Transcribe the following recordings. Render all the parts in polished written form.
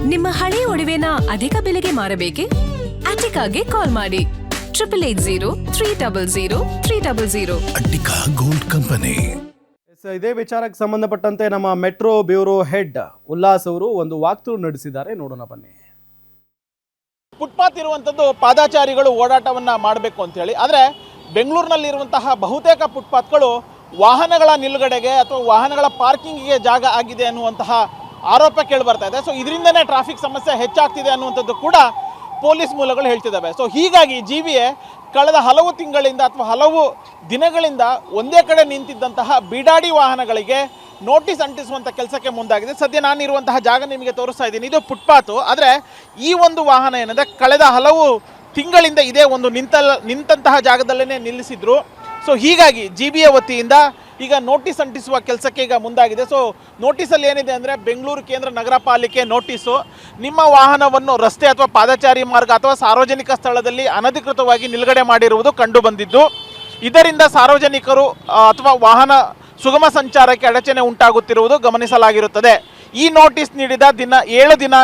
ನಿಮ್ಮ ಹಳೆ ಒಡವೆನ ಅಧಿಕ ಬೆಲೆಗೆ ಮಾರಬೇಕೆ? ಅಟಿಕಾಗೆ ಕಾಲ್ ಮಾಡಿ 8803000300. Attica gold company. ಇದೇ ವಿಚಾರಕ್ಕೆ ಸಂಬಂಧಪಟ್ಟಂತೆ ನಮ್ಮ ಮೆಟ್ರೋ ಬ್ಯೂರೋ ಹೆಡ್ ಉಲ್ಲಾಸ್ ಅವರು ಒಂದು ವಾಕ್ಥ್ರೂ ನಡೆಸಿದ್ದಾರೆ, ನೋಡೋಣ ಬನ್ನಿ. ಫುಟ್ಪಾತ್ ಇರುವಂಥದ್ದು ಪಾದಾಚಾರಿಗಳು ಓಡಾಟವನ್ನು ಮಾಡಬೇಕು ಅಂತೇಳಿ, ಆದರೆ ಬೆಂಗಳೂರಿನಲ್ಲಿರುವಂತಹ ಬಹುತೇಕ ಫುಟ್ಪಾತ್ಗಳು ವಾಹನಗಳ ನಿಲುಗಡೆಗೆ ಅಥವಾ ವಾಹನಗಳ ಪಾರ್ಕಿಂಗಿಗೆ ಜಾಗ ಆಗಿದೆ ಅನ್ನುವಂತಹ ಆರೋಪ ಕೇಳಿಬರ್ತಾ ಇದೆ. ಸೊ ಇದರಿಂದನೇ ಟ್ರಾಫಿಕ್ ಸಮಸ್ಯೆ ಹೆಚ್ಚಾಗ್ತಿದೆ ಅನ್ನುವಂಥದ್ದು ಕೂಡ ಪೊಲೀಸ್ ಮೂಲಗಳು ಹೇಳ್ತಿದ್ದಾವೆ. ಸೊ ಹೀಗಾಗಿ GVA ಕಳೆದ ಹಲವು ತಿಂಗಳಿಂದ ಅಥವಾ ಹಲವು ದಿನಗಳಿಂದ ಒಂದೇ ಕಡೆ ನಿಂತಿದ್ದಂತಹ ಬೀಡಾಡಿ ವಾಹನಗಳಿಗೆ ನೋಟಿಸ್ ಅಂಟಿಸುವಂಥ ಕೆಲಸಕ್ಕೆ ಮುಂದಾಗಿದೆ. ಸದ್ಯ ನಾನಿರುವಂತಹ ಜಾಗ ನಿಮಗೆ ತೋರಿಸ್ತಾ ಇದ್ದೀನಿ, ಇದು ಫುಟ್ಪಾತು. ಆದರೆ ಈ ಒಂದು ವಾಹನ ಏನಂದರೆ ಕಳೆದ ಹಲವು ತಿಂಗಳಿಂದ ಇದೇ ಒಂದು ನಿಂತಹ ಜಾಗದಲ್ಲೇ ನಿಲ್ಲಿಸಿದ್ರು. ಸೊ ಹೀಗಾಗಿ GBA ವತಿಯಿಂದ ಈಗ ನೋಟಿಸ್ ಅಂಟಿಸುವ ಕೆಲಸಕ್ಕೆ ಈಗ ಮುಂದಾಗಿದೆ. ಸೊ ನೋಟಿಸಲ್ಲಿ ಏನಿದೆ ಅಂದರೆ ಬೆಂಗಳೂರು ಕೇಂದ್ರ ನಗರ ಪಾಲಿಕೆ ನೋಟಿಸು, ನಿಮ್ಮ ವಾಹನವನ್ನು ರಸ್ತೆ ಅಥವಾ ಪಾದಚಾರಿ ಮಾರ್ಗ ಅಥವಾ ಸಾರ್ವಜನಿಕ ಸ್ಥಳದಲ್ಲಿ ಅನಧಿಕೃತವಾಗಿ ನಿಲುಗಡೆ ಮಾಡಿರುವುದು ಕಂಡು ಬಂದಿದ್ದು, ಇದರಿಂದ ಸಾರ್ವಜನಿಕರು ಅಥವಾ ವಾಹನ ಸುಗಮ ಸಂಚಾರಕ್ಕೆ ಅಡಚಣೆ ಉಂಟಾಗುತ್ತಿರುವುದು ಗಮನಿಸಲಾಗಿರುತ್ತದೆ. ಈ ನೋಟಿಸ್ ನೀಡಿದ 7 ದಿನ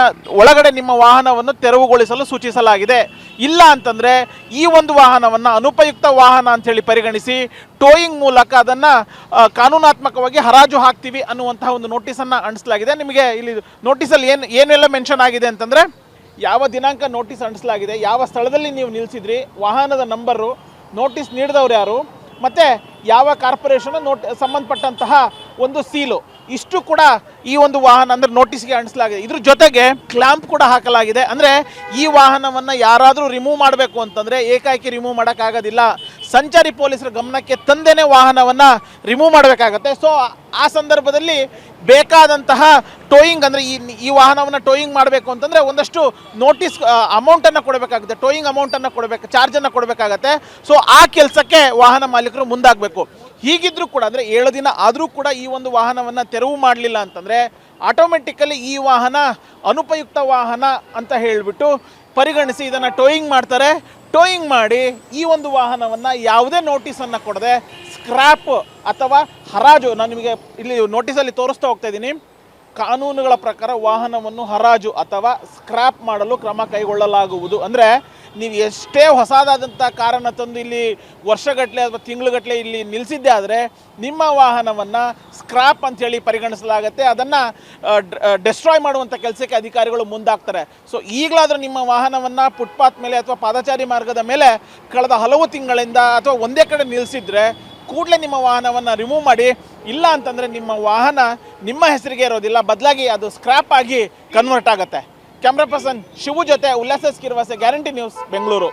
ಒಳಗಡೆ ನಿಮ್ಮ ವಾಹನವನ್ನು ತೆರವುಗೊಳಿಸಲು ಸೂಚಿಸಲಾಗಿದೆ. ಇಲ್ಲ ಅಂತಂದರೆ ಈ ಒಂದು ವಾಹನವನ್ನು ಅನುಪಯುಕ್ತ ವಾಹನ ಅಂಥೇಳಿ ಪರಿಗಣಿಸಿ ಟೋಯಿಂಗ್ ಮೂಲಕ ಅದನ್ನು ಕಾನೂನಾತ್ಮಕವಾಗಿ ಹರಾಜು ಹಾಕ್ತೀವಿ ಅನ್ನುವಂತಹ ಒಂದು ನೋಟಿಸನ್ನು ಅಂಟಿಸಲಾಗಿದೆ. ನಿಮಗೆ ಇಲ್ಲಿ ನೋಟಿಸಲ್ಲಿ ಏನೆಲ್ಲ ಮೆನ್ಷನ್ ಆಗಿದೆ ಅಂತಂದರೆ, ಯಾವ ದಿನಾಂಕ ನೋಟಿಸ್ ಅಂಟಿಸಲಾಗಿದೆ, ಯಾವ ಸ್ಥಳದಲ್ಲಿ ನೀವು ನಿಲ್ಲಿಸಿದ್ರಿ, ವಾಹನದ ನಂಬರು, ನೋಟಿಸ್ ನೀಡಿದವ್ರು ಯಾರು, ಮತ್ತು ಯಾವ ಕಾರ್ಪೊರೇಷನ್ ಸಂಬಂಧಪಟ್ಟಂತಹ ಒಂದು ಸೀಲು, ಇಷ್ಟು ಕೂಡ ಈ ಒಂದು ವಾಹನ ಅಂದರೆ ನೋಟಿಸ್ಗೆ ಅಂಟಿಸಲಾಗಿದೆ. ಇದ್ರ ಜೊತೆಗೆ ಕ್ಲ್ಯಾಂಪ್ ಕೂಡ ಹಾಕಲಾಗಿದೆ. ಅಂದರೆ ಈ ವಾಹನವನ್ನು ಯಾರಾದರೂ ರಿಮೂವ್ ಮಾಡಬೇಕು ಅಂತಂದರೆ ಏಕಾಏಕಿ ರಿಮೂವ್ ಮಾಡೋಕ್ಕಾಗೋದಿಲ್ಲ, ಸಂಚಾರಿ ಪೊಲೀಸರ ಗಮನಕ್ಕೆ ತಂದೇನೆ ವಾಹನವನ್ನು ರಿಮೂವ್ ಮಾಡಬೇಕಾಗತ್ತೆ. ಸೊ ಆ ಸಂದರ್ಭದಲ್ಲಿ ಬೇಕಾದಂತಹ ಟೋಯಿಂಗ್ ಅಂದರೆ ಈ ವಾಹನವನ್ನು ಟೋಯಿಂಗ್ ಮಾಡಬೇಕು ಅಂತಂದರೆ ಒಂದಷ್ಟು ನೋಟಿಸ್ ಅಮೌಂಟನ್ನು ಕೊಡಬೇಕಾಗುತ್ತೆ, ಟೋಯಿಂಗ್ ಅಮೌಂಟನ್ನು ಕೊಡಬೇಕು, ಚಾರ್ಜನ್ನು ಕೊಡಬೇಕಾಗತ್ತೆ. ಸೊ ಆ ಕೆಲಸಕ್ಕೆ ವಾಹನ ಮಾಲೀಕರು ಮುಂದಾಗಬೇಕು. ಹೀಗಿದ್ರೂ ಕೂಡ ಅಂದರೆ 7 ದಿನ ಆದರೂ ಕೂಡ ಈ ಒಂದು ವಾಹನವನ್ನು ತೆರವು ಮಾಡಲಿಲ್ಲ ಅಂತಂದರೆ ಆಟೋಮೆಟಿಕಲಿ ಈ ವಾಹನ ಅನುಪಯುಕ್ತ ವಾಹನ ಅಂತ ಹೇಳಿಬಿಟ್ಟು ಪರಿಗಣಿಸಿ ಇದನ್ನು ಟೋಯಿಂಗ್ ಮಾಡ್ತಾರೆ. ಟೋಯಿಂಗ್ ಮಾಡಿ ಈ ಒಂದು ವಾಹನವನ್ನು ಯಾವುದೇ ನೋಟಿಸನ್ನು ಕೊಡದೆ ಸ್ಕ್ರ್ಯಾಪ್ ಅಥವಾ ಹರಾಜು, ನಾನು ನಿಮಗೆ ಇಲ್ಲಿ ನೋಟಿಸಲ್ಲಿ ತೋರಿಸ್ತಾ ಹೋಗ್ತಾ ಇದ್ದೀನಿ, ಕಾನೂನುಗಳ ಪ್ರಕಾರ ವಾಹನವನ್ನು ಹರಾಜು ಅಥವಾ ಸ್ಕ್ರ್ಯಾಪ್ ಮಾಡಲು ಕ್ರಮ ಕೈಗೊಳ್ಳಲಾಗುವುದು. ಅಂದರೆ ನೀವು ಎಷ್ಟೇ ಹೊಸದಾದಂಥ ಕಾರನ್ನು ತಂದು ಇಲ್ಲಿ ವರ್ಷಗಟ್ಟಲೆ ಅಥವಾ ತಿಂಗಳುಗಟ್ಟಲೆ ಇಲ್ಲಿ ನಿಲ್ಲಿಸಿದ್ದೇ ಆದರೆ ನಿಮ್ಮ ವಾಹನವನ್ನು ಸ್ಕ್ರ್ಯಾಪ್ ಅಂಥೇಳಿ ಪರಿಗಣಿಸಲಾಗುತ್ತೆ, ಅದನ್ನು ಡೆಸ್ಟ್ರಾಯ್ ಮಾಡುವಂಥ ಕೆಲಸಕ್ಕೆ ಅಧಿಕಾರಿಗಳು ಮುಂದಾಗ್ತಾರೆ. ಸೊ ಈಗಲಾದರೂ ನಿಮ್ಮ ವಾಹನವನ್ನು ಫುಟ್ಪಾತ್ ಮೇಲೆ ಅಥವಾ ಪಾದಚಾರಿ ಮಾರ್ಗದ ಮೇಲೆ ಕಳೆದ ಹಲವು ತಿಂಗಳಿಂದ ಅಥವಾ ಒಂದೇ ಕಡೆ ನಿಲ್ಲಿಸಿದ್ರೆ ಕೂಡಲೇ ನಿಮ್ಮ ವಾಹನವನ್ನು ರಿಮೂವ್ ಮಾಡಿ. ಇಲ್ಲ ಅಂತಂದರೆ ನಿಮ್ಮ ವಾಹನ ನಿಮ್ಮ ಹೆಸರಿಗೆ ಇರೋದಿಲ್ಲ, ಬದಲಾಗಿ ಅದು ಸ್ಕ್ರ್ಯಾಪ್ ಆಗಿ ಕನ್ವರ್ಟ್ ಆಗುತ್ತೆ. ಕ್ಯಾಮ್ರಾ ಪರ್ಸನ್ ಶಿವು ಜೊತೆ ಉಲ್ಲಾಸ್ ಕಿರ್ವಾಸೆ, ಗ್ಯಾರಂಟಿ ನ್ಯೂಸ್, ಬೆಂಗಳೂರು.